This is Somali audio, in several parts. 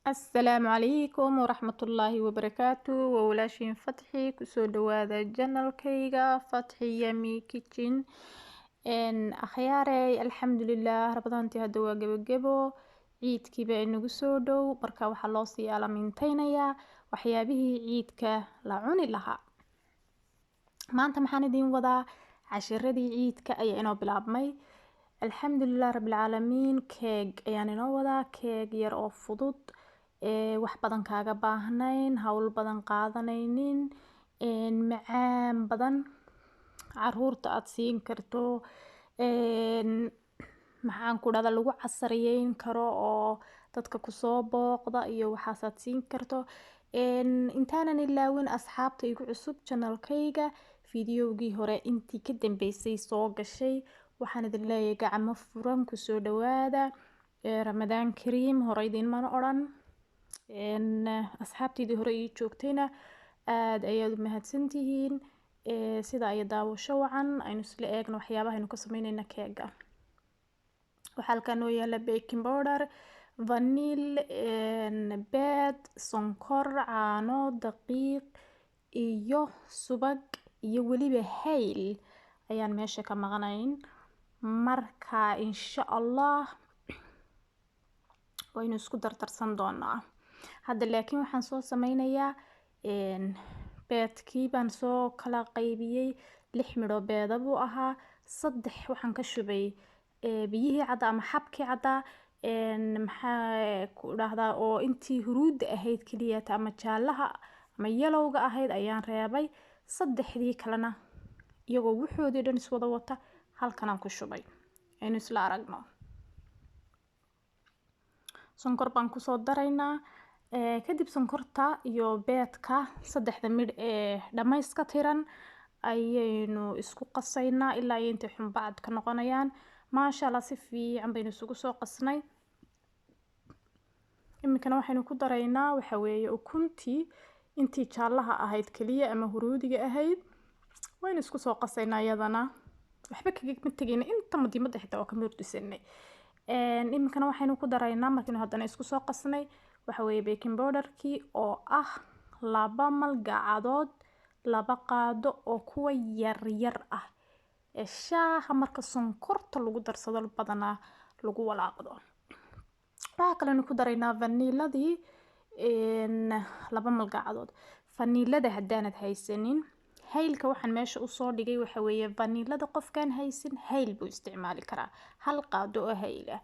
السلام عليكم ورحمة الله وبركاته وولاشين فتحي كسو دوادا جنرال كيغا فتحي يمي كيتشن ان اخياري الحمد لله ربضانتي هدوا قبو ciidkii baa inagu soo dhow marka waxaa loo sii aalamiinteynayaa waxyaabihii ciidka la cuni lahaa. maanta maxaan idiin wadaa cashiradii ciidka ayaa inoo bilaabmay. alxamdulilah rabbilcaalamiin. keeg ayaan inoo wadaa, keeg yar oo fudud, wax badan kaaga baahnayn, hawl badan qaadanaynin, macaan badan, caruurta aad siin karto, maxaan ku dhahdaa lagu casriyeyn karo oo dadka kusoo booqda iyo waxaasaad siin karto. intaanan ilaawin asxaabta igu cusub channelkayga fideogii hore intii ka dambeysay soo gashay waxaan idin leeyahay gacmo furan kusoo dhawaada. ramadaan kariim hore idinmana odhan. asxaabteydii hore ii joogtayna aad ayaad u mahadsantihiin. sida ay daawasho wacan aynu isla eegno waxyaabaha aynu ka sameynayna keega. waxaa halkaan noo yaala baking powder, vanille, beed, sonkor, caano, daqiiq iyo subag iyo weliba hayl ayaan meesha ka maqnayn. marka insha allah waynu isku dardarsan doonaa. hadda laakiin waxaan soo sameynayaa beedkii baan soo kala qaybiyey. 6 midho beeda buu ahaa, 3 waxaan ka shubay biyihii cadda ama xabkii cadda, maxaa ku dhahdaa oo intii huruudda ahayd kaliya ama jaalaha ama yelowga ahayd ayaan reebay. 3dii kalena iyagoo wuxoodii dhan iswada wata halkan aan ku shubay. aynu isla aragno. sonkor baan kusoo daraynaa. kadib sonkorta iyo beedka 3 midh ee dhammayska tiran ayaynu isku qasaynaa ilaa intay xunbacad ka noqonayaan. maasha allah si fiican baynu isugu soo qasnay. iminkana waxaynu ku daraynaa waxa weeye ukuntii intii jaalaha ahayd kaliya ama huruudiga ahayd waynu isku soo qasaynaa iyadana. waxba kaga tagayna inta madiimada xitaa waa ka murdisanay. iminkana waxaynu ku daraynaa markaynu haddana isku soo qasnay waxa weeye baking powderkii oo ah 2 malgacdood 2 qaado oo kuwa yar yar ah. shaaha marka sonkorta lagu darsado badanaa lagu walaaqdo. waxaa kaloo ku daraynaa vanilladii 2 malgacdood. vanillada haddaanad haysanin, haylka waxaan meesha usoo dhigay waxa weeye vanillada qofkaan haysan hayl buu isticmaali karaa. 1 qaado oo hayl ah.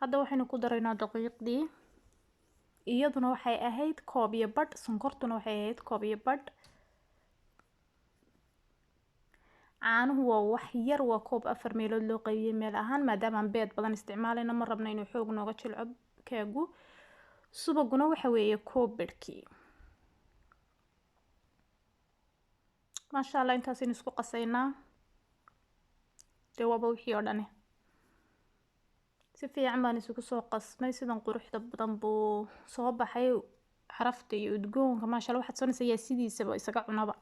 hadda waxaynu ku daraynaa daqiiqdii, iyaduna waxay ahayd 1 badh, sonkortuna waxay ahayd 1 badh. caanuhu waa wax yar, waa 4 meelood loo qaybiyay meel ahaan maadaama aan beed badan isticmaalayna ma rabna inuu xoog nooga jilco keegu. subaguna waxa weeye 1 badhkii. maasha allah intaasaynu isku qasaynaa. dee waaba wixii oo dhane si fiican baan isugu soo qasmay. sidan quruxda badan buu soo baxay. xarafta iyo udgoonka maasha allah waxaad soonaysaa sidiisaba isaga cunaba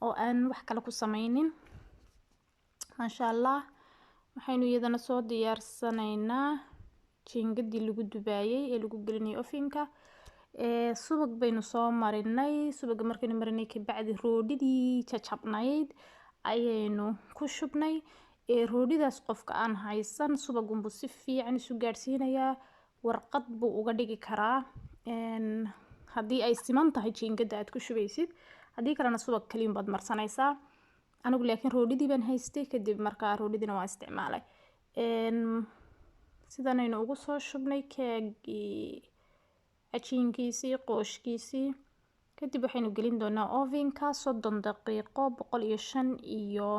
oo aan wax kale ku sameynin. maasha allah waxaynu iyadana soo diyaarsanaynaa jingadii lagu dubaayay ee lagu gelinay ofinka. subag baynu soo marinay. subaga markaynu marinay ka bacdi roodhidii jajabnayd ayaynu ku shubnay. roodhidaas qofka aan haysan subagunbu si fiican isu gaadhsiinayaa. warqad buu uga dhigi karaa haddii ay siman tahay jingada aad ku shubaysid. haddii kalena subag kaliin baad marsanaysaa. anigu laakiin roodhidii baan haystay kadib markaa roodhidina waan isticmaalay. sidanaynu ugu soo shubnay keegii cajiinkiisii qooshkiisii. kadib waxaynu gelin doonaa ovenka 30 daqiiqo 105 iyo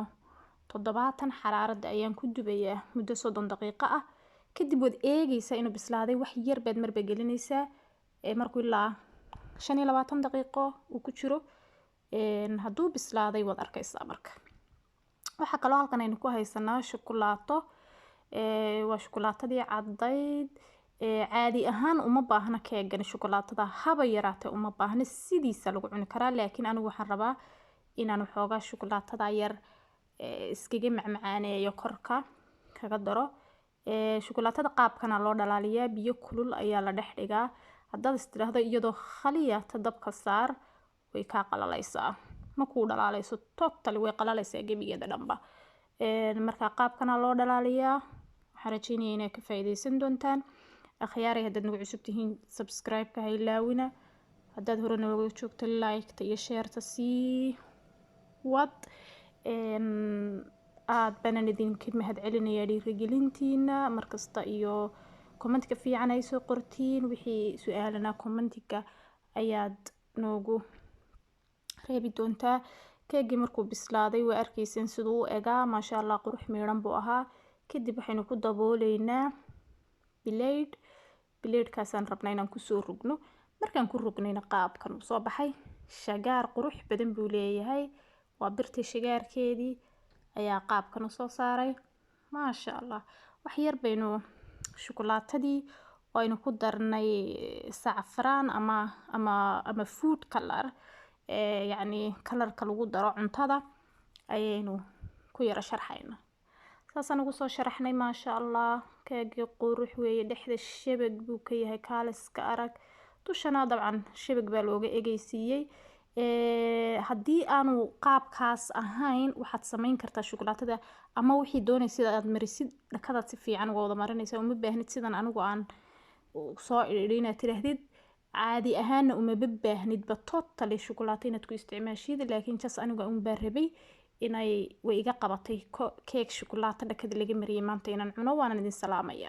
70 xaraarada ayaan ku dubayaa muddo 30 daqiiqo ah. kadib waad eegaysaa inuu bislaaday. wax yar baad marba gelinaysaa markuu ilaa 25 daqiiqo uu ku jiro. hadduu bislaaday waad arkaysaa marka. waxaa kaloo halkan aynu ku haysanaa shukulaato. waa shukulaatadii caddayd. caadi ahaan uma baahna keegani shukulaatada haba yaraatee uma baahna, sidiisa lagu cuni karaa. laakiin anigu waxaan rabaa inaan waxoogaa shukulaatada yar iskaga macmacaaneeyo korka kaga daro. shukulaatada qaabkana loo dhalaaliyaa, biyo kulul ayaa la dhex dhigaa. haddaad istiraahdo iyadoo khaliya ta dabka saar way kaa qalalaysaa, ma kuu dhalaalayso totally, way qalalaysaa gebigeeda dhanba. marka qaabkana loo dhalaaliyaa. waxaan rajeynayaa inaad ka faa'iidaysan doontaan. akhyaaray haddaad nagu cusub tihiin subscribe-ka ha ilaawina. haddaad hore nooga joogto like-ta iyo share-ta sii wad. aad baanan idinka mahadcelinayaa dhiirigelintiina markasta iyo commentka fiican ay soo qortiin. wixii su-aalana commentiga ayaad noogu reebi doontaa. keegii markuu bislaaday waa arkayseen siduu u egaa, maasha allah qurux miidhan buu ahaa. kadib waxaynu ku dabooleynaa bileydhkaasaan rabnaa inaan kusoo rugno. markaan ku rugnayna qaabkan uu soo baxay, shagaar qurux badan buu leeyahay. waa birta shagaarkeedii ayaa qaabkan usoo saaray, maasha allah. wax yar baynu shukulaatadii oo aynu ku darnay sacfaraan ama food color, yacni kalarka lagu daro cuntada ayaynu ku yara sharxayna. saasaan ugu soo sharaxnay, maasha allah. keegii qurux weeye, dhexda shabag buu ka yahay, kaaliska arag. dushana dabcan shabag baa looga egeysiiyey. haddii aanu qaabkaas ahayn waxaad samayn kartaa shukulaatada ama wixii doonaysid aad marisid dhakadaad si fiican uga wada marinaysa. uma baahnid sidan anigu aan soo idhi inaad tiraahdid. caadi ahaana uma baahnidba totally shukulaato inaad ku isticmaashid, laakiin jas aniga un baa rabay inay way iga qabatay keeg shukulaato dhakada laga mariyay maanta inaan cuno. waanan idin salaamaya.